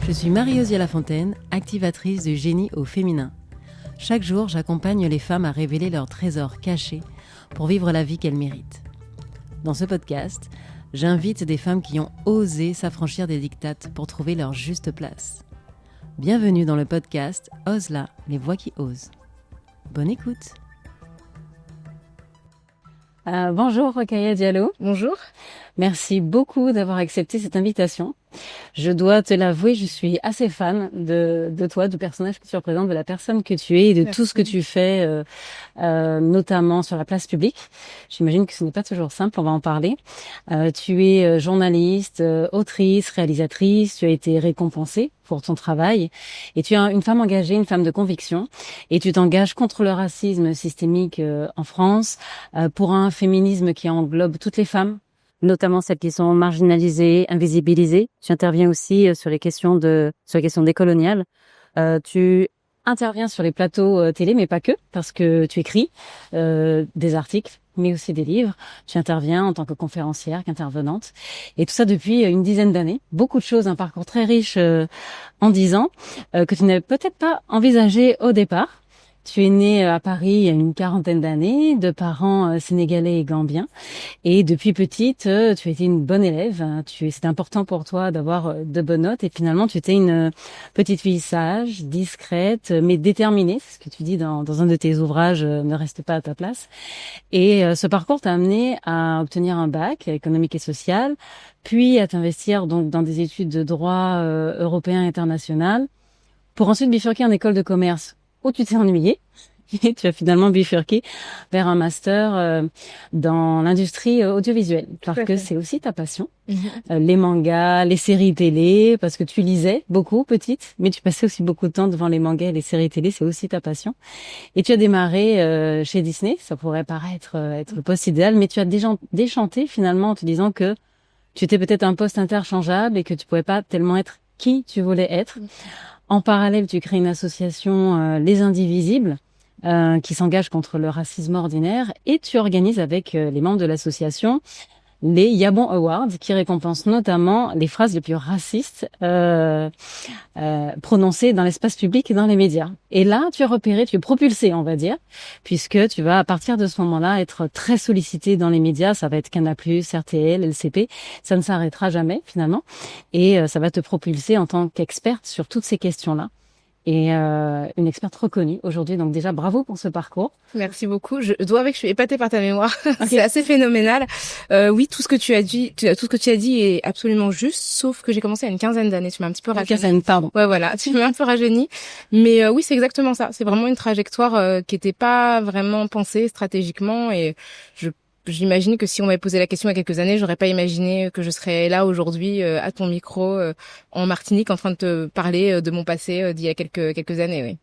Je suis Marie-Osier Lafontaine, activatrice de Génie au féminin. Chaque jour, j'accompagne les femmes à révéler leurs trésors cachés pour vivre la vie qu'elles méritent. Dans ce podcast, j'invite des femmes qui ont osé s'affranchir des diktats pour trouver leur juste place. Bienvenue dans le podcast Ose-la, les voix qui osent. Bonne écoute. Bonjour Rokhaya Diallo. Bonjour. Merci beaucoup d'avoir accepté cette invitation. Je dois te l'avouer, je suis assez fan de toi, du personnage que tu représentes, de la personne que tu es et de Merci. tout ce que tu fais, notamment sur la place publique. J'imagine que ce n'est pas toujours simple, on va en parler. Tu es journaliste, autrice, réalisatrice, tu as été récompensée pour ton travail et tu es une femme engagée, une femme de conviction et tu t'engages contre le racisme systémique en France, pour un féminisme qui englobe toutes les femmes, notamment celles qui sont marginalisées, invisibilisées. Tu interviens aussi sur les questions décoloniales. Tu interviens sur les plateaux télé, mais pas que, parce que tu écris des articles, mais aussi des livres. Tu interviens en tant que conférencière, qu'intervenante. Et tout ça depuis une dizaine d'années. Beaucoup de choses, un parcours très riche en 10 ans, que tu n'avais peut-être pas envisagé au départ. Tu es née à Paris il y a une quarantaine d'années, de parents sénégalais et gambiens. Et depuis petite, tu as été une bonne élève. C'était important pour toi d'avoir de bonnes notes. Et finalement, tu étais une petite fille sage, discrète, mais déterminée. C'est ce que tu dis dans un de tes ouvrages, Ne reste pas à ta place. Et ce parcours t'a amené à obtenir un bac économique et social, puis à t'investir donc dans des études de droit européen et international, pour ensuite bifurquer en école de commerce, où tu t'es ennuyée et tu as finalement bifurqué vers un master dans l'industrie audiovisuelle, parce que c'est aussi ta passion. Les mangas, les séries télé, parce que tu lisais beaucoup petite, mais tu passais aussi beaucoup de temps devant les mangas et les séries télé, c'est aussi ta passion. Et tu as démarré chez Disney, ça pourrait paraître être le poste idéal, mais tu as déchanté finalement en te disant que tu étais peut-être un poste interchangeable et que tu pouvais pas tellement être qui tu voulais être. En parallèle, tu crées une association, Les Indivisibles, qui s'engage contre le racisme ordinaire, et tu organises avec les membres de l'association les Yabon Awards, qui récompensent notamment les phrases les plus racistes prononcées dans l'espace public et dans les médias. Et là, tu es propulsé, on va dire, puisque tu vas, à partir de ce moment-là, être très sollicité dans les médias. Ça va être Canal+, RTL, LCP. Ça ne s'arrêtera jamais, finalement. Et ça va te propulser en tant qu'experte sur toutes ces questions-là. Et une experte reconnue aujourd'hui. Donc déjà, bravo pour ce parcours. Merci beaucoup. Je dois avouer que je suis épatée par ta mémoire. Okay. C'est assez phénoménal. Oui, tout ce que tu as dit est absolument juste, sauf que j'ai commencé à une quinzaine d'années. Tu m'as un petit peu rajeuni. Une quinzaine, pardon. Ouais, voilà. Tu m'as un peu rajeuni. Mais oui, c'est exactement ça. C'est vraiment une trajectoire qui était pas vraiment pensée stratégiquement, et j'imagine que si on m'avait posé la question il y a quelques années, j'aurais pas imaginé que je serais là aujourd'hui à ton micro en Martinique en train de te parler de mon passé d'il y a quelques années, oui.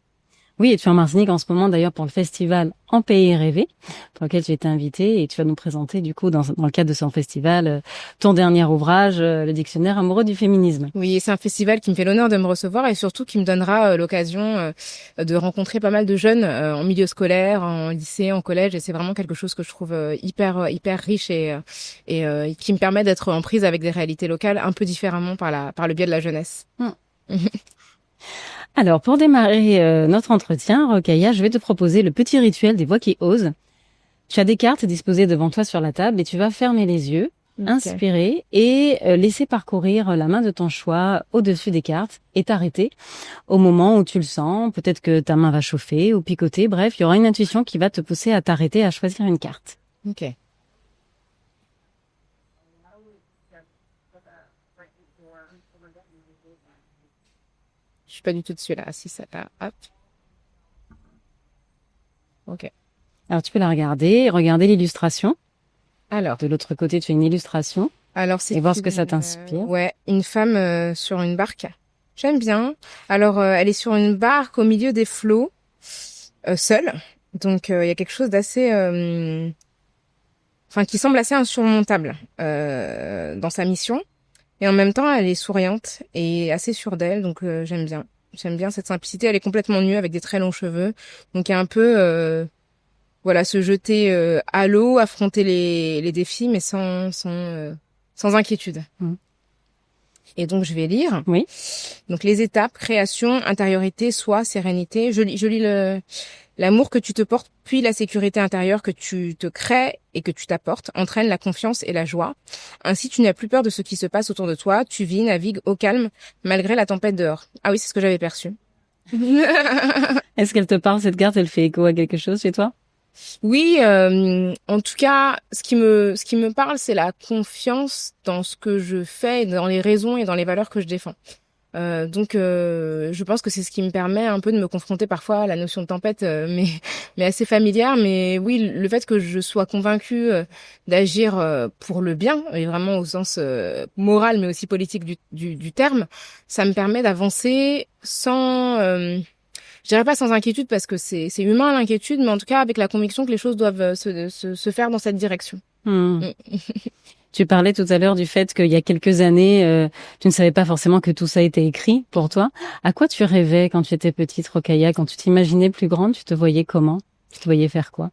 Oui, et tu es en Martinique en ce moment d'ailleurs pour le festival En Pays Rêvé, pour lequel tu as été invitée, et tu vas nous présenter du coup dans le cadre de son festival ton dernier ouvrage, Le dictionnaire amoureux du féminisme. Oui, c'est un festival qui me fait l'honneur de me recevoir et surtout qui me donnera l'occasion de rencontrer pas mal de jeunes en milieu scolaire, en lycée, en collège, et c'est vraiment quelque chose que je trouve hyper riche et qui me permet d'être en prise avec des réalités locales un peu différemment par le biais de la jeunesse. Alors, pour démarrer notre entretien, Rokhaya, je vais te proposer le petit rituel des voix qui osent. Tu as des cartes disposées devant toi sur la table et tu vas fermer les yeux, inspirer et laisser parcourir la main de ton choix au-dessus des cartes et t'arrêter au moment où tu le sens. Peut-être que ta main va chauffer ou picoter. Bref, il y aura une intuition qui va te pousser à t'arrêter, à choisir une carte. Ok. Je suis pas du tout dessus là. Si ça là, hop. Ok. Alors tu peux la regarder l'illustration. Alors. De l'autre côté, tu as une illustration. Alors c'est. Et voir ce que ça t'inspire. Ouais, une femme sur une barque. J'aime bien. Alors elle est sur une barque au milieu des flots, seule. Donc il y a quelque chose d'assez, qui semble assez insurmontable dans sa mission. Et en même temps, elle est souriante et assez sûre d'elle, donc j'aime bien. J'aime bien cette simplicité. Elle est complètement nue avec des très longs cheveux, donc il y a un peu voilà, se jeter à l'eau, affronter les défis, mais sans inquiétude. Et donc je vais lire. Oui. Donc les étapes: création, intériorité, soi, sérénité. Je lis l'amour que tu te portes, puis la sécurité intérieure que tu te crées et que tu t'apportes, entraîne la confiance et la joie. Ainsi, tu n'as plus peur de ce qui se passe autour de toi. Tu vis, navigues au calme, malgré la tempête dehors. Ah oui, c'est ce que j'avais perçu. Est-ce qu'elle te parle, cette carte? Elle fait écho à quelque chose chez toi? Oui, en tout cas, ce qui me parle, c'est la confiance dans ce que je fais, dans les raisons et dans les valeurs que je défends. Donc, je pense que c'est ce qui me permet un peu de me confronter parfois à la notion de tempête, mais assez familière. Mais oui, le fait que je sois convaincue d'agir pour le bien, et vraiment au sens moral, mais aussi politique du terme, ça me permet d'avancer sans, je dirais pas sans inquiétude parce que c'est humain l'inquiétude, mais en tout cas avec la conviction que les choses doivent se faire dans cette direction. Tu parlais tout à l'heure du fait qu'il y a quelques années, tu ne savais pas forcément que tout ça était écrit pour toi. À quoi tu rêvais quand tu étais petite, Rokhaya? Quand tu t'imaginais plus grande, tu te voyais comment? Tu te voyais faire quoi?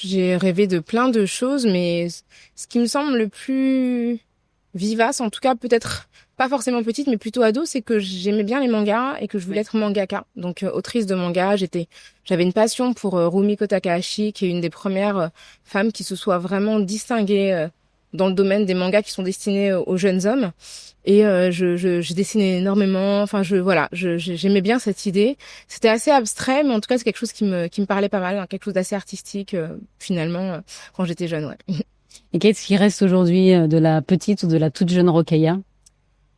J'ai rêvé de plein de choses, mais ce qui me semble le plus vivace, en tout cas peut-être pas forcément petite, mais plutôt ado, c'est que j'aimais bien les mangas et que je voulais être mangaka. Donc autrice de manga, j'avais une passion pour Rumiko Takahashi, qui est une des premières femmes qui se soit vraiment distinguée dans le domaine des mangas qui sont destinés aux jeunes hommes. Et je dessinais énormément. Enfin, j'aimais bien cette idée. C'était assez abstrait, mais en tout cas, c'est quelque chose qui me parlait pas mal, hein, quelque chose d'assez artistique finalement quand j'étais jeune. Ouais. Et qu'est-ce qui reste aujourd'hui de la petite ou de la toute jeune Rokhaya?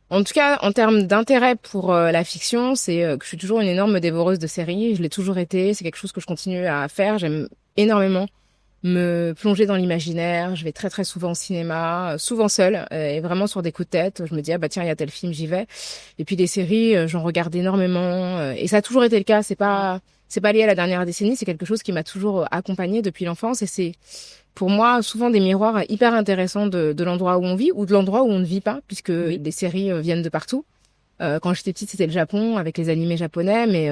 En tout cas, en termes d'intérêt pour la fiction, c'est que je suis toujours une énorme dévoreuse de séries. Je l'ai toujours été. C'est quelque chose que je continue à faire. J'aime énormément me plonger dans l'imaginaire. Je vais très très souvent au cinéma, souvent seule, et vraiment sur des coups de tête. Je me dis ah bah tiens, il y a tel film, j'y vais. Et puis les séries, j'en regarde énormément, et ça a toujours été le cas. C'est pas lié à la dernière décennie. C'est quelque chose qui m'a toujours accompagnée depuis l'enfance, et c'est pour moi souvent des miroirs hyper intéressants de l'endroit où on vit ou de l'endroit où on ne vit pas, puisque les séries viennent de partout. Quand j'étais petite, c'était le Japon avec les animés japonais, mais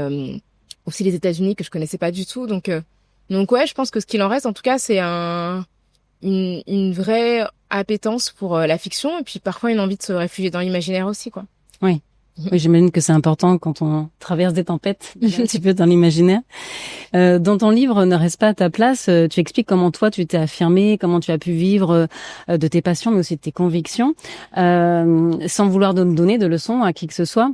aussi les États-Unis que je connaissais pas du tout. Donc ouais, je pense que ce qu'il en reste, en tout cas, c'est une vraie appétence pour la fiction, et puis parfois une envie de se réfugier dans l'imaginaire aussi, quoi. Oui. Oui, j'imagine que c'est important quand on traverse des tempêtes, un petit peu dans l'imaginaire. Dans ton livre Ne reste pas à ta place, tu expliques comment toi tu t'es affirmée, comment tu as pu vivre de tes passions, mais aussi de tes convictions, sans vouloir donner de leçons à qui que ce soit.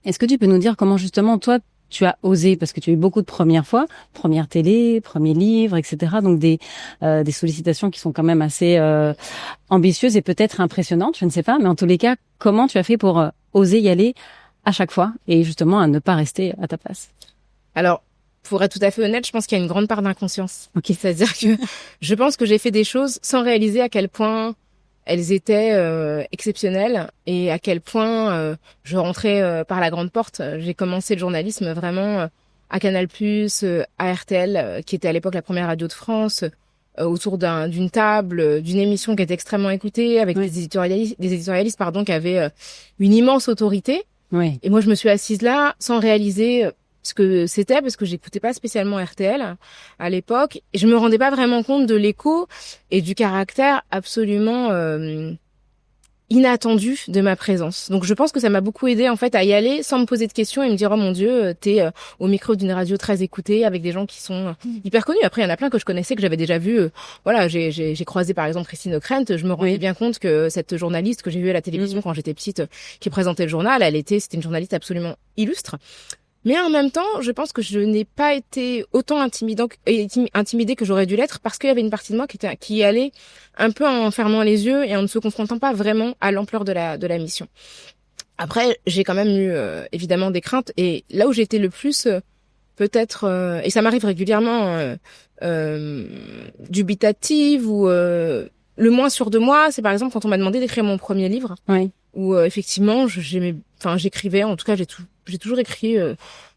Est-ce que tu peux nous dire comment justement toi tu as osé, parce que tu as eu beaucoup de premières fois, première télé, premier livre, etc. Donc des sollicitations qui sont quand même assez ambitieuses et peut-être impressionnantes, je ne sais pas, mais en tous les cas, comment tu as fait pour oser y aller à chaque fois et justement à ne pas rester à ta place? Alors, pour être tout à fait honnête, je pense qu'il y a une grande part d'inconscience. Ok. C'est-à-dire que je pense que j'ai fait des choses sans réaliser à quel point elles étaient exceptionnelles et à quel point je rentrais par la grande porte. J'ai commencé le journalisme vraiment à Canal+, à RTL, qui était à l'époque la première radio de France, autour d'une table, d'une émission qui était extrêmement écoutée, avec des éditorialistes qui avaient une immense autorité. Oui. Et moi, je me suis assise là sans réaliser ce que c'était, parce que j'écoutais pas spécialement RTL à l'époque, et je me rendais pas vraiment compte de l'écho et du caractère absolument inattendu de ma présence. Donc je pense que ça m'a beaucoup aidé en fait à y aller sans me poser de questions et me dire oh mon Dieu, t'es au micro d'une radio très écoutée avec des gens qui sont hyper connus. Après il y en a plein que je connaissais, que j'avais déjà vu. Voilà, j'ai croisé par exemple Christine Ockrent. Je me rendais bien compte que cette journaliste que j'ai vue à la télévision quand j'étais petite, qui présentait le journal, c'était une journaliste absolument illustre. Mais en même temps, je pense que je n'ai pas été autant intimidée que j'aurais dû l'être, parce qu'il y avait une partie de moi qui allait un peu en fermant les yeux et en ne se confrontant pas vraiment à l'ampleur de la mission. Après, j'ai quand même eu évidemment des craintes, et là où j'étais le plus peut-être, et ça m'arrive régulièrement, dubitative ou le moins sûre de moi, c'est par exemple quand on m'a demandé d'écrire mon premier livre. Oui. Où effectivement j'écrivais, en tout cas j'ai toujours écrit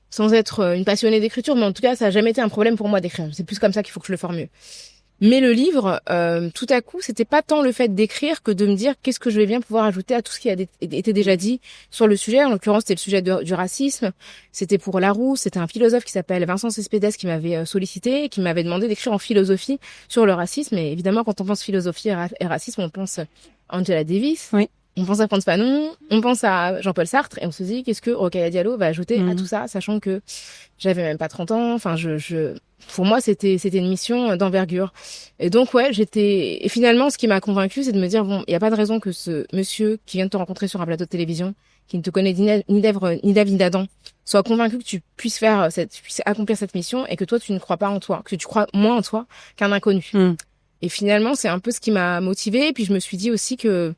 sans être une passionnée d'écriture, mais en tout cas ça a jamais été un problème pour moi d'écrire. C'est plus comme ça qu'il faut que je le forme mieux. Mais le livre, tout à coup, c'était pas tant le fait d'écrire que de me dire qu'est-ce que je vais bien pouvoir ajouter à tout ce qui a été déjà dit sur le sujet. En l'occurrence, c'était le sujet du racisme. C'était pour Larousse. C'était un philosophe qui s'appelle Vincent Cespedes qui m'avait sollicité et qui m'avait demandé d'écrire en philosophie sur le racisme. Et évidemment, quand on pense philosophie et racisme, on pense à Angela Davis. Oui. On pense à Frantz Fanon, on pense à Jean-Paul Sartre, et on se dit qu'est-ce que Rokhaya Diallo va ajouter à tout ça, sachant que j'avais même pas 30 ans. Enfin, pour moi, c'était une mission d'envergure. Et donc, ouais, et finalement, ce qui m'a convaincue, c'est de me dire, bon, il y a pas de raison que ce monsieur qui vient de te rencontrer sur un plateau de télévision, qui ne te connaît ni d'Ève, ni d'Ave, ni d'Adam, soit convaincu que tu puisses accomplir cette mission et que toi, tu ne crois pas en toi, que tu crois moins en toi qu'un inconnu. Et finalement, c'est un peu ce qui m'a motivée. Et puis, je me suis dit aussi que,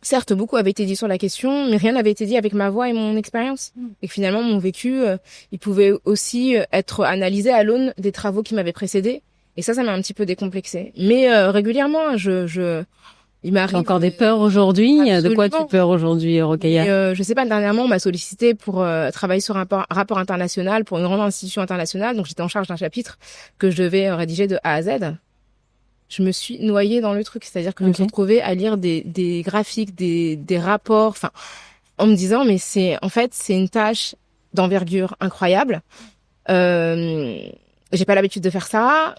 certes, beaucoup avait été dit sur la question, mais rien n'avait été dit avec ma voix et mon expérience. Et que finalement, mon vécu, il pouvait aussi être analysé à l'aune des travaux qui m'avaient précédé. Et ça m'a un petit peu décomplexée. Mais régulièrement, il m'arrive. T'as encore des peurs aujourd'hui? Absolument. De quoi tu peurs aujourd'hui, Rokhaya? Je sais pas, dernièrement, on m'a sollicité pour travailler sur un rapport international pour une grande institution internationale. Donc, j'étais en charge d'un chapitre que je devais rédiger de A à Z. Je me suis noyée dans le truc, c'est-à-dire que je me suis retrouvée à lire des graphiques, des rapports, enfin, en me disant, mais c'est une tâche d'envergure incroyable. J'ai pas l'habitude de faire ça.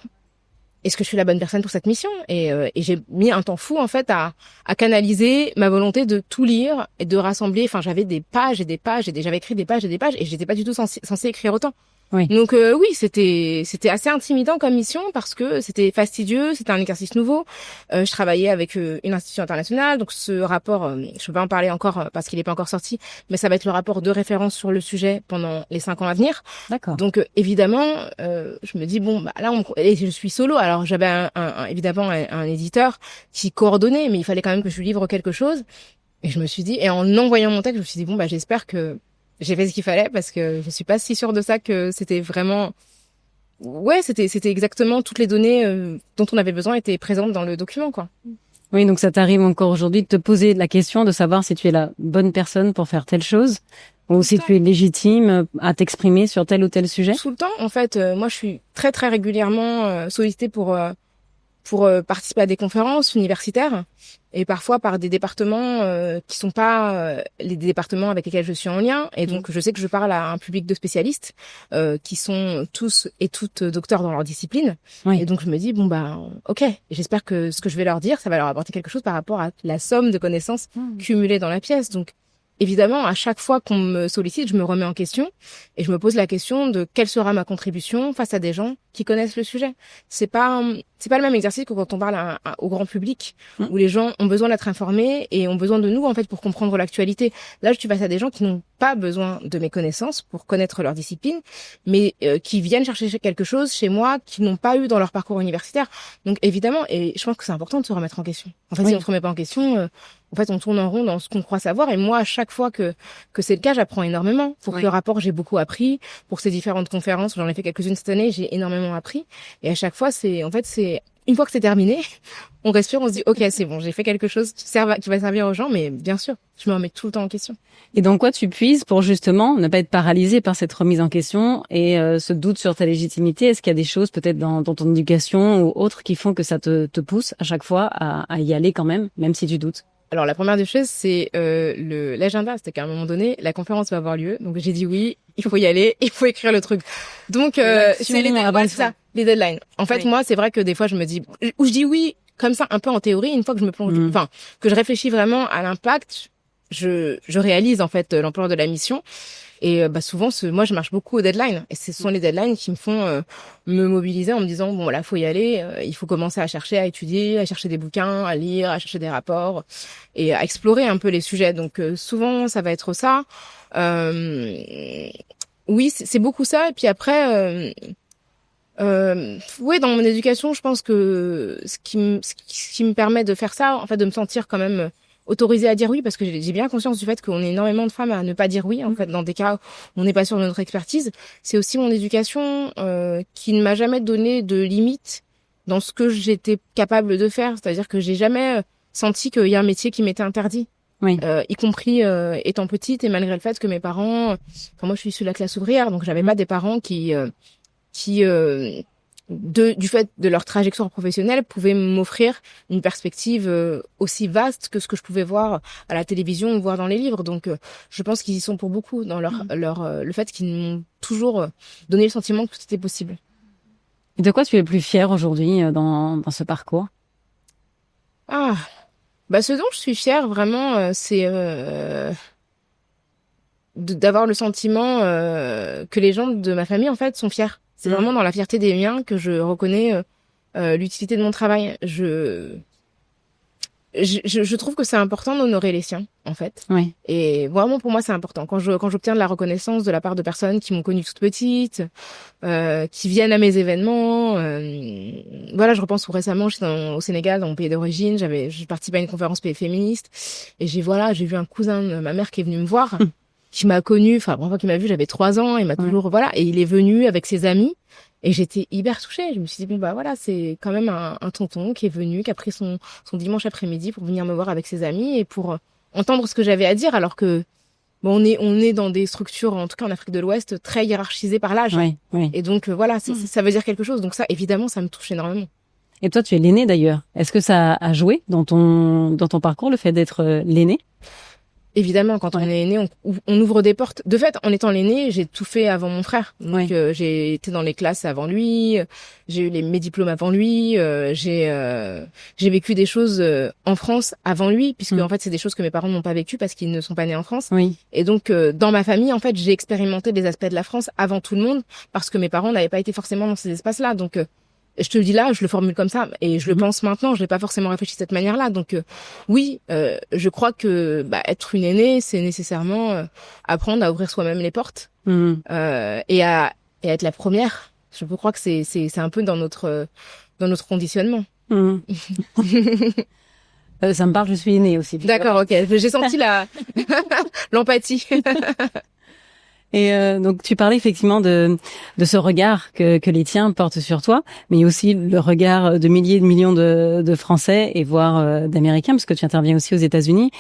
Est-ce que je suis la bonne personne pour cette mission? Et j'ai mis un temps fou, en fait, à canaliser ma volonté de tout lire et de rassembler. Enfin, j'avais des pages et des pages, j'avais écrit des pages et des pages, et j'étais pas du tout censée écrire autant. Oui. Donc oui, c'était assez intimidant comme mission parce que c'était fastidieux, c'était un exercice nouveau. Je travaillais avec une institution internationale, donc ce rapport, je peux pas en parler encore parce qu'il est pas encore sorti, mais ça va être le rapport de référence sur le sujet pendant les 5 ans à venir. D'accord. Donc évidemment, je me dis bon, bah là, et je suis solo. Alors j'avais évidemment un éditeur qui coordonnait, mais il fallait quand même que je lui livre quelque chose. Et je me suis dit, et en envoyant mon texte, je me suis dit bon, bah j'espère que j'ai fait ce qu'il fallait parce que je suis pas si sûre de ça que c'était vraiment. Ouais, c'était exactement toutes les données dont on avait besoin étaient présentes dans le document, quoi. Oui, donc ça t'arrive encore aujourd'hui de te poser la question de savoir si tu es la bonne personne pour faire telle chose ou si tu es légitime à t'exprimer sur tel ou tel sujet? Tout le temps, en fait, moi je suis très très régulièrement sollicitée pour participer à des conférences universitaires et parfois par des départements qui sont pas les départements avec lesquels je suis en lien, et donc je sais que je parle à un public de spécialistes qui sont tous et toutes docteurs dans leur discipline. Oui. Et donc je me dis bon bah ok, j'espère que ce que je vais leur dire ça va leur apporter quelque chose par rapport à la somme de connaissances cumulées dans la pièce. Donc évidemment, à chaque fois qu'on me sollicite, je me remets en question et je me pose la question de quelle sera ma contribution face à des gens qui connaissent le sujet. C'est pas le même exercice que quand on parle au grand public, où les gens ont besoin d'être informés et ont besoin de nous, en fait, pour comprendre l'actualité. Là, je suis face à des gens qui n'ont pas besoin de mes connaissances pour connaître leur discipline, mais qui viennent chercher quelque chose chez moi qu'ils n'ont pas eu dans leur parcours universitaire. Donc, évidemment, et je pense que c'est important de se remettre en question. En fait, si on se remet pas en question, en fait, on tourne en rond dans ce qu'on croit savoir. Et moi, à chaque fois que c'est le cas, j'apprends énormément. Pour ce rapport, j'ai beaucoup appris. Pour ces différentes conférences, j'en ai fait quelques-unes cette année, j'ai énormément appris. Et à chaque fois, c'est une fois que c'est terminé, on respire, on se dit, ok, c'est bon, j'ai fait quelque chose qui va servir aux gens, mais bien sûr, je me remets tout le temps en question. Et dans quoi tu puises pour justement ne pas être paralysé par cette remise en question et ce doute sur ta légitimité? Est-ce qu'il y a des choses peut-être dans ton éducation ou autres qui font que ça te pousse à chaque fois à y aller quand même si tu doutes? Alors la première des choses, c'est l'agenda. C'était qu'à un moment donné, la conférence va avoir lieu, donc j'ai dit oui, il faut y aller, il faut écrire le truc. Donc c'est les deadlines. En fait, moi, c'est vrai que des fois, je me dis, ou je dis oui comme ça, un peu en théorie. Une fois que je me plonge, enfin que je réfléchis vraiment à l'impact, je réalise en fait l'ampleur de la mission. Et souvent, moi, je marche beaucoup aux deadlines. Et ce sont les deadlines qui me font me mobiliser en me disant, bon, voilà, faut y aller. Il faut commencer à chercher, à étudier, à chercher des bouquins, à lire, à chercher des rapports et à explorer un peu les sujets. Donc, souvent, ça va être ça. Oui, c'est beaucoup ça. Et puis après, oui, dans mon éducation, je pense que ce qui me permet de faire ça, en fait, de me sentir quand même autorisée à dire oui, parce que j'ai bien conscience du fait qu'on est énormément de femmes à ne pas dire oui, en fait, dans des cas où on n'est pas sûr de notre expertise. C'est aussi mon éducation qui ne m'a jamais donné de limite dans ce que j'étais capable de faire. C'est-à-dire que j'ai jamais senti qu'il y a un métier qui m'était interdit. Oui. Y compris étant petite et malgré le fait que mes parents... Enfin, moi, je suis issue de la classe ouvrière, donc j'avais pas des parents qui du fait de leur trajectoire professionnelle, pouvaient m'offrir une perspective aussi vaste que ce que je pouvais voir à la télévision ou voir dans les livres. Donc, je pense qu'ils y sont pour beaucoup dans le fait qu'ils m'ont toujours donné le sentiment que tout était possible. Et de quoi tu es le plus fière aujourd'hui dans ce parcours? Ah, ce dont je suis fière vraiment, c'est d'avoir le sentiment que les gens de ma famille en fait sont fiers. C'est vraiment dans la fierté des miens que je reconnais l'utilité de mon travail. Je trouve que c'est important d'honorer les siens, en fait. Oui. Et vraiment, pour moi, c'est important. Quand j'obtiens de la reconnaissance de la part de personnes qui m'ont connue toute petite, qui viennent à mes événements, voilà, je repense tout récemment, j'étais au Sénégal, dans mon pays d'origine, j'ai participé à une conférence pays féministe, et j'ai vu un cousin de ma mère qui est venu me voir, qui m'a connue, enfin, la première fois qu'il m'a vu, j'avais 3 ans, il m'a toujours, voilà, et il est venu avec ses amis, et j'étais hyper touchée. Je me suis dit, bon, voilà, c'est quand même un tonton qui est venu, qui a pris son dimanche après-midi pour venir me voir avec ses amis et pour entendre ce que j'avais à dire, alors que, bon, on est dans des structures, en tout cas en Afrique de l'Ouest, très hiérarchisées par l'âge. Oui, oui. Et donc, voilà, ça veut dire quelque chose. Donc ça, évidemment, ça me touche énormément. Et toi, tu es l'aîné d'ailleurs. Est-ce que ça a joué dans ton parcours, le fait d'être l'aîné? Évidemment, quand on est aîné, on ouvre des portes. De fait, en étant l'aîné, j'ai tout fait avant mon frère. Donc, j'ai été dans les classes avant lui, j'ai eu mes diplômes avant lui, j'ai vécu des choses en France avant lui, puisque en fait, c'est des choses que mes parents n'ont pas vécues parce qu'ils ne sont pas nés en France. Oui. Et donc, dans ma famille, en fait, j'ai expérimenté des aspects de la France avant tout le monde, parce que mes parents n'avaient pas été forcément dans ces espaces-là. Donc, je te le dis là, je le formule comme ça, et je le pense maintenant, je l'ai pas forcément réfléchi de cette manière-là. Donc oui, je crois que être une aînée, c'est nécessairement apprendre à ouvrir soi-même les portes et à être la première. Je crois que c'est un peu dans notre conditionnement. Ça me parle, je suis aînée aussi. D'accord, ok, j'ai senti l'empathie. Et donc tu parlais effectivement de ce regard que les tiens portent sur toi, mais aussi le regard de milliers de millions de Français et voire d'Américains, parce que tu interviens aussi aux États-Unis.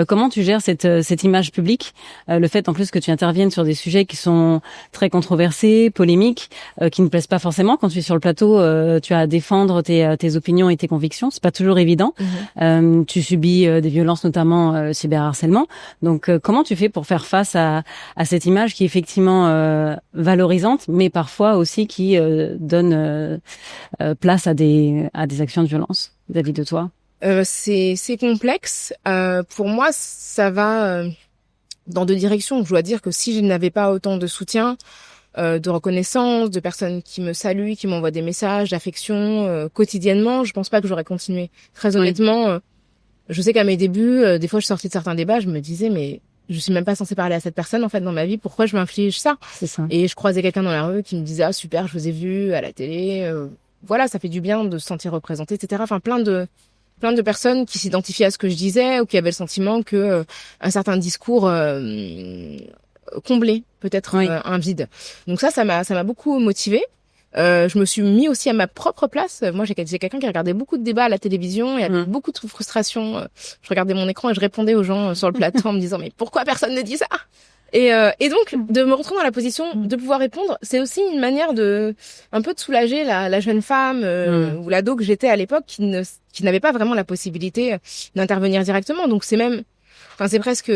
Comment tu gères cette image publique, le fait en plus que tu interviennes sur des sujets qui sont très controversés, polémiques, qui ne plaisent pas forcément. Quand tu es sur le plateau, tu as à défendre tes opinions et tes convictions. C'est pas toujours évident. Tu subis des violences, notamment cyberharcèlement. Donc comment tu fais pour faire face à cette image qui est effectivement valorisante, mais parfois aussi qui donne place à des actions de violence vis-à-vis de toi? C'est complexe. Pour moi, ça va dans deux directions. Je dois dire que si je n'avais pas autant de soutien, de reconnaissance, de personnes qui me saluent, qui m'envoient des messages d'affection quotidiennement, je pense pas que j'aurais continué. Très honnêtement, je sais qu'à mes débuts, des fois je sortais de certains débats, je me disais mais je suis même pas censée parler à cette personne en fait dans ma vie, pourquoi je m'inflige ça? C'est ça. Et je croisais quelqu'un dans la rue qui me disait ah super, je vous ai vu à la télé, voilà, ça fait du bien de se sentir représenté, etc. Enfin plein de personnes qui s'identifiaient à ce que je disais ou qui avaient le sentiment que un certain discours comblait peut-être un vide. Donc ça m'a beaucoup motivée. Je me suis mis aussi à ma propre place. Moi, j'ai quelqu'un qui regardait beaucoup de débats à la télévision et avait beaucoup de frustration. Je regardais mon écran et je répondais aux gens sur le plateau en me disant mais pourquoi personne ne dit ça? Et donc de me retrouver dans la position de pouvoir répondre, c'est aussi une manière de un peu de soulager la jeune femme ou l'ado que j'étais à l'époque qui n'avait pas vraiment la possibilité d'intervenir directement. Donc c'est même c'est presque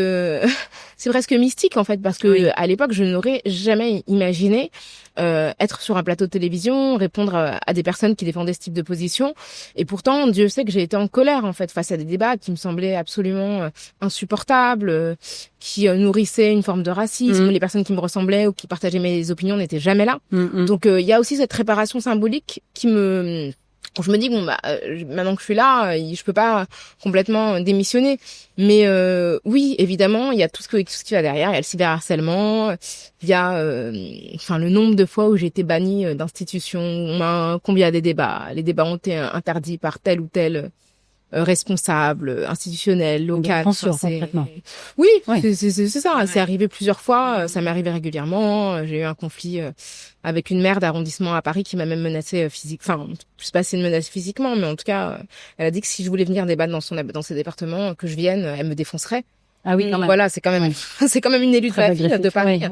mystique en fait parce que à l'époque je n'aurais jamais imaginé être sur un plateau de télévision, répondre à des personnes qui défendaient ce type de position. Et pourtant, Dieu sait que j'ai été en colère en fait face à des débats qui me semblaient absolument insupportables, qui nourrissaient une forme de racisme. Les personnes qui me ressemblaient ou qui partageaient mes opinions n'étaient jamais là. Donc il y a aussi cette réparation symbolique je me dis maintenant que je suis là, je peux pas complètement démissionner. Mais oui, évidemment, il y a tout ce qui va derrière. Il y a le cyberharcèlement, il y a le nombre de fois où j'ai été bannie d'institutions. On m'a convié à des débats. Les débats ont été interdits par tel ou tel responsable, institutionnel, local. Concrètement. Oui, c'est ça. C'est arrivé plusieurs fois. Ça m'est arrivé régulièrement. J'ai eu un conflit avec une maire d'arrondissement à Paris qui m'a même menacé physique. Enfin, je sais pas si c'est une menace physiquement, mais en tout cas, elle a dit que si je voulais venir débattre dans ses départements, que je vienne, elle me défoncerait. Ah oui, quand même. Voilà, c'est quand même, c'est quand même une élue de ma ville, de Paris.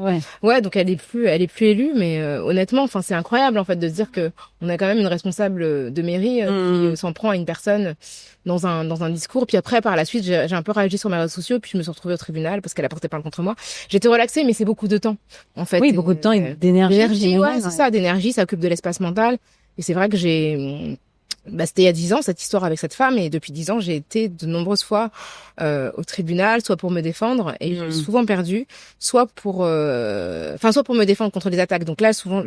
Ouais, donc elle est plus élue, mais honnêtement, enfin, c'est incroyable en fait de se dire que on a quand même une responsable de mairie qui s'en prend à une personne dans un discours. Puis après, par la suite, j'ai un peu réagi sur mes réseaux sociaux, puis je me suis retrouvée au tribunal parce qu'elle a porté plainte contre moi. J'étais relaxée, mais c'est beaucoup de temps, en fait. Oui, beaucoup de temps et d'énergie. Ouais, c'est ça, d'énergie, ça occupe de l'espace mental. Et c'est vrai que c'était il y a 10 ans, cette histoire avec cette femme, et depuis 10 ans, j'ai été de nombreuses fois au tribunal, soit pour me défendre, et j'ai souvent perdu, soit pour me défendre contre des attaques. Donc là, souvent, à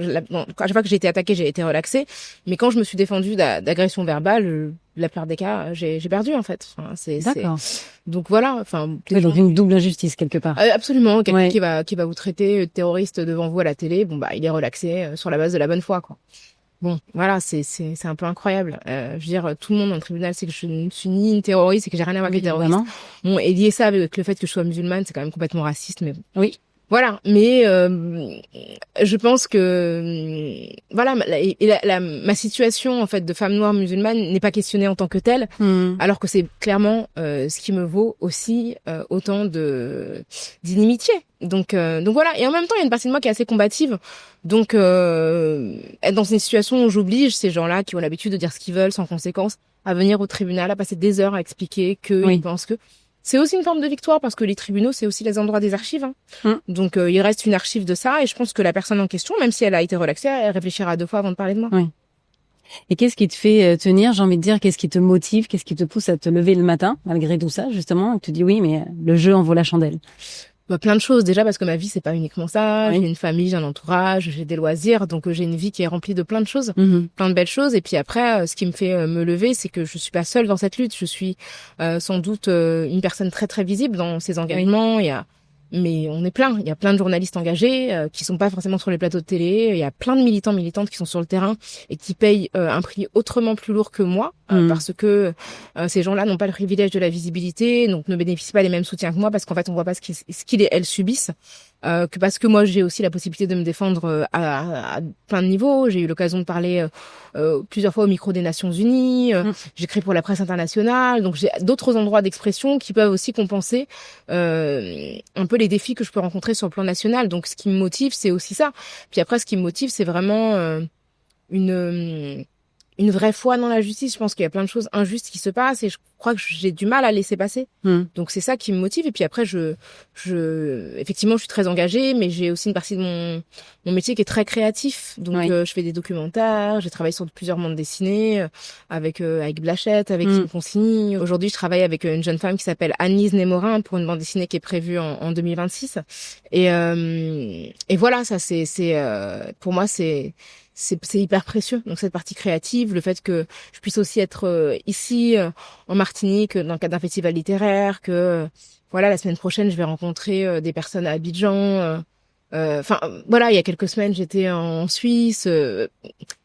chaque fois que j'ai été attaquée, j'ai été relaxée, mais quand je me suis défendue d'agression verbale, la plupart des cas, j'ai perdu, en fait. Enfin, D'accord. Donc voilà, enfin... Oui, donc une double injustice, quelque part. Absolument, quelqu'un qui va vous traiter de terroriste devant vous à la télé, il est relaxé sur la base de la bonne foi, quoi. Bon, voilà, c'est un peu incroyable. Je veux dire, tout le monde dans le tribunal sait que je ne suis ni une terroriste et que j'ai rien à voir avec les terroristes. Bon, et lier ça avec le fait que je sois musulmane, c'est quand même complètement raciste, mais oui. Voilà, mais je pense que voilà, ma situation en fait de femme noire musulmane n'est pas questionnée en tant que telle, alors que c'est clairement ce qui me vaut aussi autant d'inimitié. Donc voilà, et en même temps, il y a une partie de moi qui est assez combative. Donc être dans une situation où j'oblige ces gens-là qui ont l'habitude de dire ce qu'ils veulent sans conséquence à venir au tribunal, à passer des heures à expliquer qu'ils pensent que c'est aussi une forme de victoire parce que les tribunaux, c'est aussi les endroits des archives. Donc, il reste une archive de ça et je pense que la personne en question, même si elle a été relaxée, elle réfléchira 2 fois avant de parler de moi. Oui. Et qu'est-ce qui te fait tenir, j'ai envie de dire, qu'est-ce qui te motive, qu'est-ce qui te pousse à te lever le matin, malgré tout ça, justement, et tu te dis oui, mais le jeu en vaut la chandelle? Plein de choses. Déjà parce que ma vie, c'est pas uniquement ça. J'ai une famille, j'ai un entourage, j'ai des loisirs. Donc, j'ai une vie qui est remplie de plein de choses, plein de belles choses. Et puis après, ce qui me fait me lever, c'est que je suis pas seule dans cette lutte. Je suis sans doute une personne très, très visible dans ses engagements. Mais on est plein. Il y a plein de journalistes engagés qui sont pas forcément sur les plateaux de télé. Il y a plein de militants, militantes qui sont sur le terrain et qui payent un prix autrement plus lourd que moi parce que ces gens-là n'ont pas le privilège de la visibilité, donc ne bénéficient pas des mêmes soutiens que moi parce qu'en fait on voit pas ce qu'ils et elles subissent. Que parce que moi j'ai aussi la possibilité de me défendre à plein de niveaux. J'ai eu l'occasion de parler plusieurs fois au micro des Nations Unies. J'écris pour la presse internationale, donc j'ai d'autres endroits d'expression qui peuvent aussi compenser un peu les défis que je peux rencontrer sur le plan national. Donc ce qui me motive, c'est aussi ça. Puis après, ce qui me motive, c'est vraiment une vraie foi dans la justice. Je pense qu'il y a plein de choses injustes qui se passent et je crois que j'ai du mal à laisser passer. Donc c'est ça qui me motive. Et puis après, effectivement, je suis très engagée, mais j'ai aussi une partie de mon métier qui est très créatif. Donc je fais des documentaires, j'ai travaillé sur plusieurs bandes dessinées avec Blachette, avec Kim Consigny. Aujourd'hui, je travaille avec une jeune femme qui s'appelle Anne-Lise Némorin pour une bande dessinée qui est prévue en 2026. Et voilà, ça c'est pour moi c'est hyper précieux. Donc cette partie créative, le fait que je puisse aussi être ici en Martinique dans le cadre d'un festival littéraire, que voilà, la semaine prochaine je vais rencontrer des personnes à Abidjan. Enfin voilà, il y a quelques semaines j'étais en Suisse.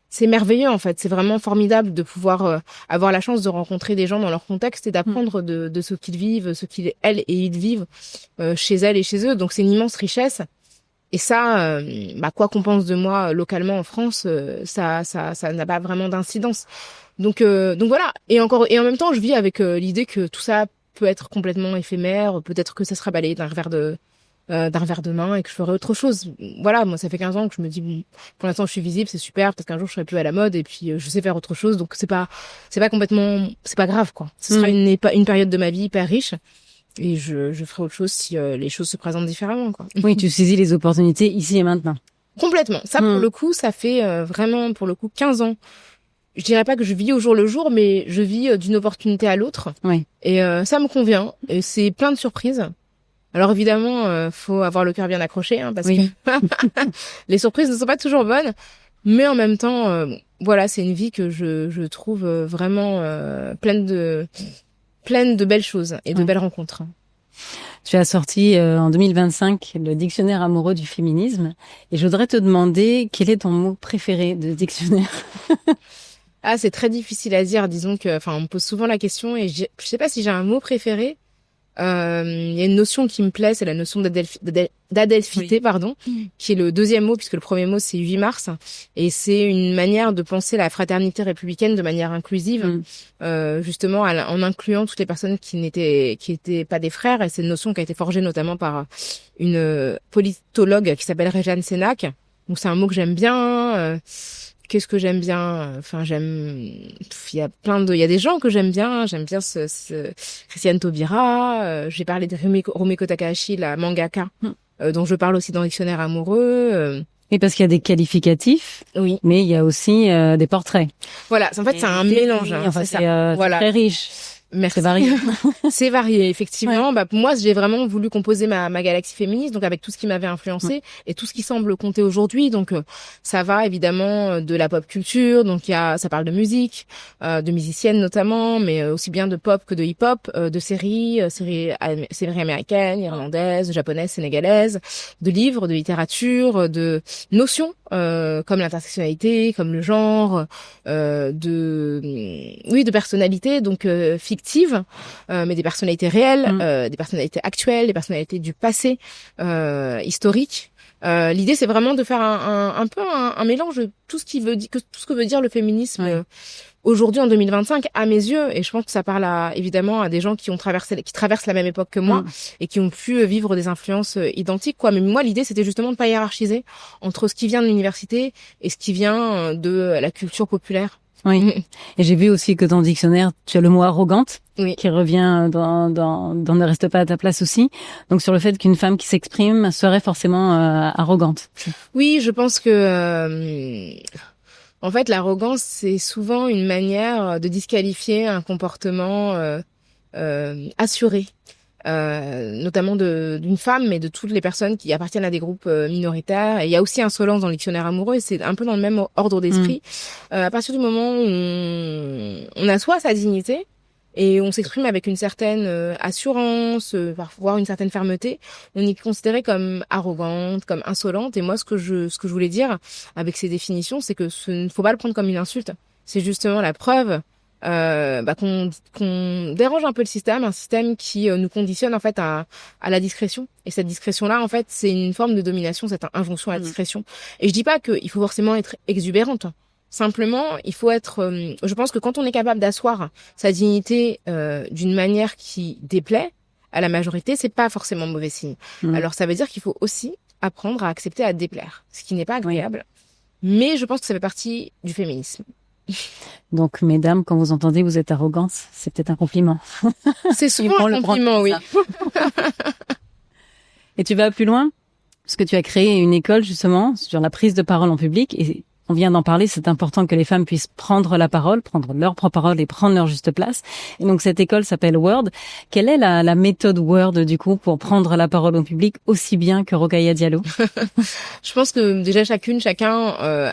C'est merveilleux en fait, c'est vraiment formidable de pouvoir avoir la chance de rencontrer des gens dans leur contexte et d'apprendre de ce qu'ils vivent, ce qu'ils elles et ils vivent chez elles et chez eux. Donc c'est une immense richesse. Et ça, quoi qu'on pense de moi localement en France, ça n'a pas vraiment d'incidence. Donc voilà. Et en même temps, je vis avec l'idée que tout ça peut être complètement éphémère. Peut-être que ça sera balayé d'un revers de main et que je ferai autre chose. Voilà, moi ça fait 15 ans que je me dis pour l'instant je suis visible, c'est super. Peut-être qu'un jour je serai plus à la mode et puis je sais faire autre chose. Donc c'est pas complètement, c'est pas grave quoi. Ce sera une période de ma vie hyper riche. Et je ferai autre chose si les choses se présentent différemment, quoi. Oui, tu saisis les opportunités ici et maintenant. Complètement. Ça, pour le coup, ça fait vraiment, pour le coup, 15 ans. Je dirais pas que je vis au jour le jour, mais je vis d'une opportunité à l'autre. Oui. Et ça me convient. Et c'est plein de surprises. Alors évidemment, faut avoir le cœur bien accroché, parce que les surprises ne sont pas toujours bonnes. Mais en même temps, voilà, c'est une vie que je trouve vraiment pleine de belles choses et de belles rencontres. Tu as sorti en 2025 le dictionnaire amoureux du féminisme et je voudrais te demander quel est ton mot préféré de dictionnaire. C'est très difficile à dire. Disons que, on me pose souvent la question et je sais pas si j'ai un mot préféré. Il y a une notion qui me plaît, c'est la notion d'adelphité, pardon, qui est le deuxième mot, puisque le premier mot c'est 8 mars, et c'est une manière de penser la fraternité républicaine de manière inclusive, justement en incluant toutes les personnes qui étaient pas des frères, et c'est une notion qui a été forgée notamment par une politologue qui s'appelle Réjeanne Sénac. Donc c'est un mot que j'aime bien. Qu'est-ce que j'aime bien? Enfin, il y a des gens que j'aime bien. J'aime bien Christiane Taubira. J'ai parlé de Rumiko Takahashi, la mangaka, dont je parle aussi dans Dictionnaire amoureux. Et parce qu'il y a des qualificatifs, oui, mais il y a aussi des portraits. Voilà, en fait, c'est un mélange. Enfin, c'est voilà. Très riche. Merci. C'est varié. C'est varié, effectivement. Ouais. Moi, j'ai vraiment voulu composer ma galaxie féministe, donc avec tout ce qui m'avait influencé et tout ce qui semble compter aujourd'hui. Donc, ça va évidemment de la pop culture. Donc, ça parle de musique, de musiciennes notamment, mais aussi bien de pop que de hip-hop, de séries américaines, irlandaises, japonaises, sénégalaises, de livres, de littérature, de notions comme l'intersectionnalité, comme le genre, de personnalités, donc fictives, mais des personnalités réelles, des personnalités actuelles, des personnalités du passé, historique. L'idée, c'est vraiment de faire un peu un mélange de tout ce que veut dire le féminisme aujourd'hui en 2025 à mes yeux, et je pense que ça parle évidemment à des gens qui traversent la même époque que moi et qui ont pu vivre des influences identiques, quoi. Mais moi, l'idée, c'était justement de pas hiérarchiser entre ce qui vient de l'université et ce qui vient de la culture populaire. Oui. Et j'ai vu aussi que dans le dictionnaire, tu as le mot arrogante qui revient dans Ne reste pas à ta place aussi. Donc sur le fait qu'une femme qui s'exprime serait forcément arrogante. Oui, je pense que en fait, l'arrogance, c'est souvent une manière de disqualifier un comportement assuré. Notamment d'une femme, mais de toutes les personnes qui appartiennent à des groupes minoritaires. Et il y a aussi insolence dans le dictionnaire amoureux, et c'est un peu dans le même ordre d'esprit. À partir du moment où on assoit sa dignité et on s'exprime avec une certaine assurance, voire une certaine fermeté, on est considéré comme arrogante, comme insolente. Et moi, ce que je voulais dire avec ces définitions, c'est que il ne faut pas le prendre comme une insulte. C'est justement la preuve qu'on dérange un peu le système, un système qui nous conditionne en fait à la discrétion. Et cette discrétion-là, en fait, c'est une forme de domination, cette injonction à la discrétion. Et je dis pas qu'il faut forcément être exubérante. Simplement, il faut être. Je pense que quand on est capable d'asseoir sa dignité d'une manière qui déplaît à la majorité, c'est pas forcément mauvais signe. Alors ça veut dire qu'il faut aussi apprendre à accepter à déplaire, ce qui n'est pas agréable. Mais je pense que ça fait partie du féminisme. Donc, mesdames, quand vous entendez vous êtes arrogante, c'est peut-être un compliment. C'est souvent un compliment, oui. Et tu vas plus loin, parce que tu as créé une école justement sur la prise de parole en public, et on vient d'en parler, c'est important que les femmes puissent prendre la parole, prendre leur propre parole et prendre leur juste place. Et donc cette école s'appelle Word. Quelle est la méthode Word du coup pour prendre la parole au public aussi bien que Rokhaya Diallo? Je pense que déjà chacun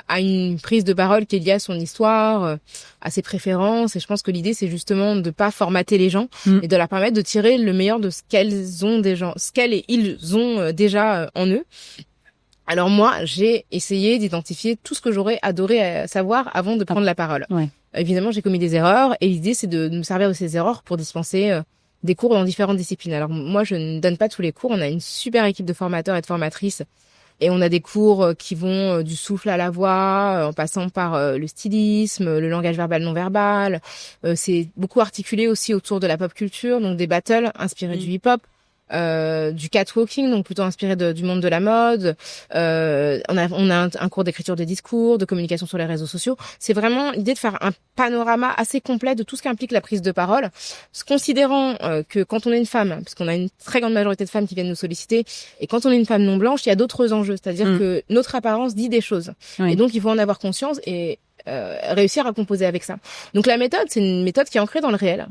a une prise de parole qui est liée à son histoire, à ses préférences. Et je pense que l'idée c'est justement de pas formater les gens et de leur permettre de tirer le meilleur de ce qu'elles et ils ont déjà en eux. Alors moi, j'ai essayé d'identifier tout ce que j'aurais adoré savoir avant de prendre la parole. Évidemment, j'ai commis des erreurs et l'idée, c'est de me servir de ces erreurs pour dispenser des cours dans différentes disciplines. Alors moi, je ne donne pas tous les cours. On a une super équipe de formateurs et de formatrices et on a des cours qui vont du souffle à la voix, en passant par le stylisme, le langage verbal non verbal. C'est beaucoup articulé aussi autour de la pop culture, donc des battles inspirés du hip-hop. Du catwalking, donc plutôt inspiré du monde de la mode. On a un cours d'écriture de discours, de communication sur les réseaux sociaux. C'est vraiment l'idée de faire un panorama assez complet de tout ce qu'implique la prise de parole, considérant que quand on est une femme, parce qu'on a une très grande majorité de femmes qui viennent nous solliciter, et quand on est une femme non blanche, il y a d'autres enjeux, c'est-à-dire que notre apparence dit des choses. Et donc il faut en avoir conscience et réussir à composer avec ça. Donc la méthode, c'est une méthode qui est ancrée dans le réel.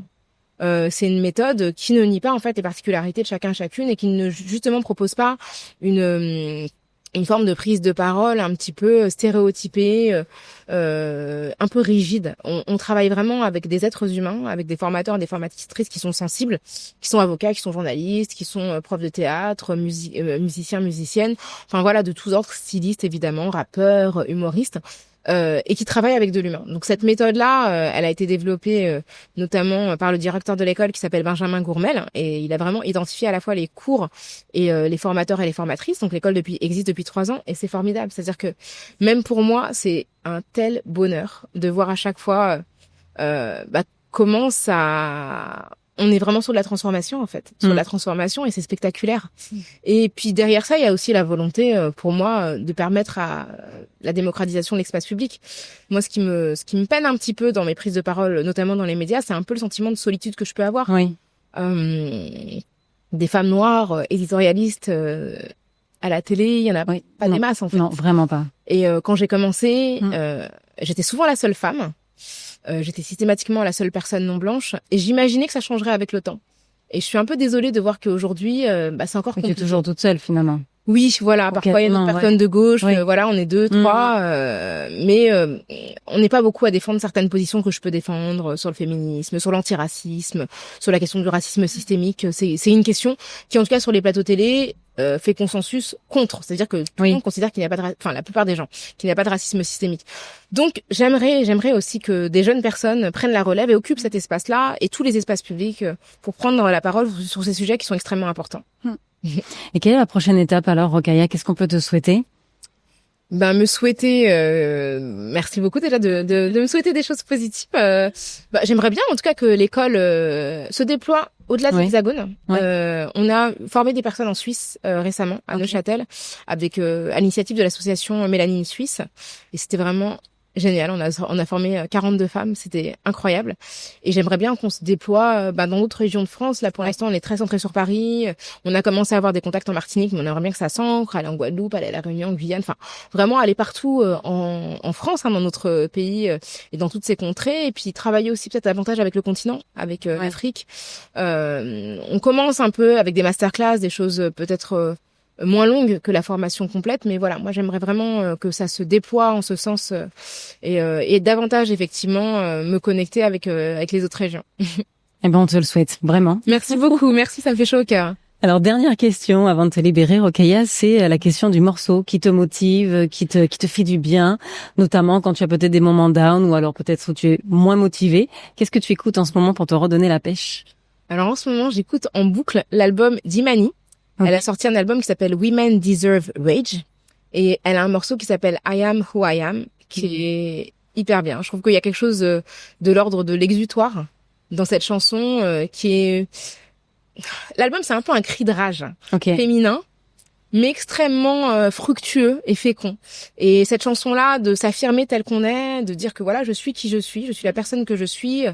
C'est une méthode qui ne nie pas en fait les particularités de chacune et qui ne justement propose pas une forme de prise de parole un petit peu stéréotypée, un peu rigide. On travaille vraiment avec des êtres humains, avec des formateurs et des formatrices qui sont sensibles, qui sont avocats, qui sont journalistes, qui sont profs de théâtre, musiciens, musiciennes, enfin voilà, de tous ordres, stylistes évidemment, rappeurs, humoristes. et qui travaille avec de l'humain. Donc cette méthode-là, elle a été développée notamment par le directeur de l'école qui s'appelle Benjamin Gourmel, et il a vraiment identifié à la fois les cours et les formateurs et les formatrices. Donc l'école existe depuis 3 ans, et c'est formidable. C'est-à-dire que même pour moi, c'est un tel bonheur de voir à chaque fois comment ça... On est vraiment sur de la transformation, en fait. Sur la transformation, et c'est spectaculaire. Et puis, derrière ça, il y a aussi la volonté, pour moi, de permettre à la démocratisation de l'espace public. Moi, ce qui me peine un petit peu dans mes prises de parole, notamment dans les médias, c'est un peu le sentiment de solitude que je peux avoir. Oui. Des femmes noires, éditorialistes, à la télé, il y en a pas des masses, en fait. Non, vraiment pas. Et quand j'ai commencé, j'étais souvent la seule femme. J'étais systématiquement la seule personne non blanche, et j'imaginais que ça changerait avec le temps. Et je suis un peu désolée de voir qu'aujourd'hui, c'est encore compliqué. Tu es toujours toute seule, finalement. Oui, voilà. Parfois, il y a une personne de gauche. Voilà, on est 2, 3. Mais on n'est pas beaucoup à défendre certaines positions que je peux défendre sur le féminisme, sur l'antiracisme, sur la question du racisme systémique. C'est une question qui, en tout cas, sur les plateaux télé, fait consensus contre. C'est-à-dire que tout le monde considère qu'il n'y a pas de la plupart des gens, qu'il n'y a pas de racisme systémique. Donc, j'aimerais aussi que des jeunes personnes prennent la relève et occupent cet espace-là et tous les espaces publics pour prendre la parole sur ces sujets qui sont extrêmement importants. Et quelle est la prochaine étape alors, Rokhaya? Qu'est-ce qu'on peut te souhaiter? Me souhaiter, merci beaucoup déjà de me souhaiter des choses positives. J'aimerais bien en tout cas que l'école se déploie au-delà de l'Hexagone. On a formé des personnes en Suisse récemment à Neuchâtel avec à l'initiative de l'association Mélanine Suisse, et c'était vraiment génial. On a formé 42 femmes, c'était incroyable. Et j'aimerais bien qu'on se déploie dans d'autres régions de France. Là, pour l'instant, on est très centré sur Paris. On a commencé à avoir des contacts en Martinique, mais on aimerait bien que ça s'ancre, aller en Guadeloupe, aller à la Réunion, en Guyane, enfin, vraiment aller partout en France, dans notre pays et dans toutes ces contrées. Et puis travailler aussi peut-être davantage avec le continent, avec l'Afrique. On commence un peu avec des masterclass, des choses peut-être moins longue que la formation complète, mais voilà, moi j'aimerais vraiment que ça se déploie en ce sens et davantage effectivement me connecter avec les autres régions. Eh ben on te le souhaite vraiment. Merci beaucoup, merci, ça me fait chaud au cœur. Alors dernière question avant de te libérer, Rokhaya, c'est la question du morceau qui te motive, qui te fait du bien, notamment quand tu as peut-être des moments down ou alors peut-être où tu es moins motivé. Qu'est-ce que tu écoutes en ce moment pour te redonner la pêche? Alors en ce moment, j'écoute en boucle l'album d'Imani. Elle a sorti un album qui s'appelle Women Deserve Rage, et elle a un morceau qui s'appelle I Am Who I Am, qui est hyper bien. Je trouve qu'il y a quelque chose de l'ordre de l'exutoire dans cette chanson qui est... L'album, c'est un peu un cri de rage féminin, mais extrêmement fructueux et fécond. Et cette chanson-là, de s'affirmer tel qu'on est, de dire que voilà, je suis qui je suis la personne que je suis...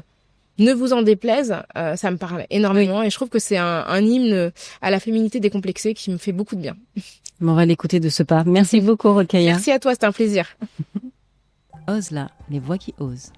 Ne vous en déplaise, ça me parle énormément, et je trouve que c'est un hymne à la féminité décomplexée qui me fait beaucoup de bien. On va l'écouter de ce pas. Merci beaucoup, Rokhaya. Merci à toi, c'était un plaisir. Ose là, les voix qui osent.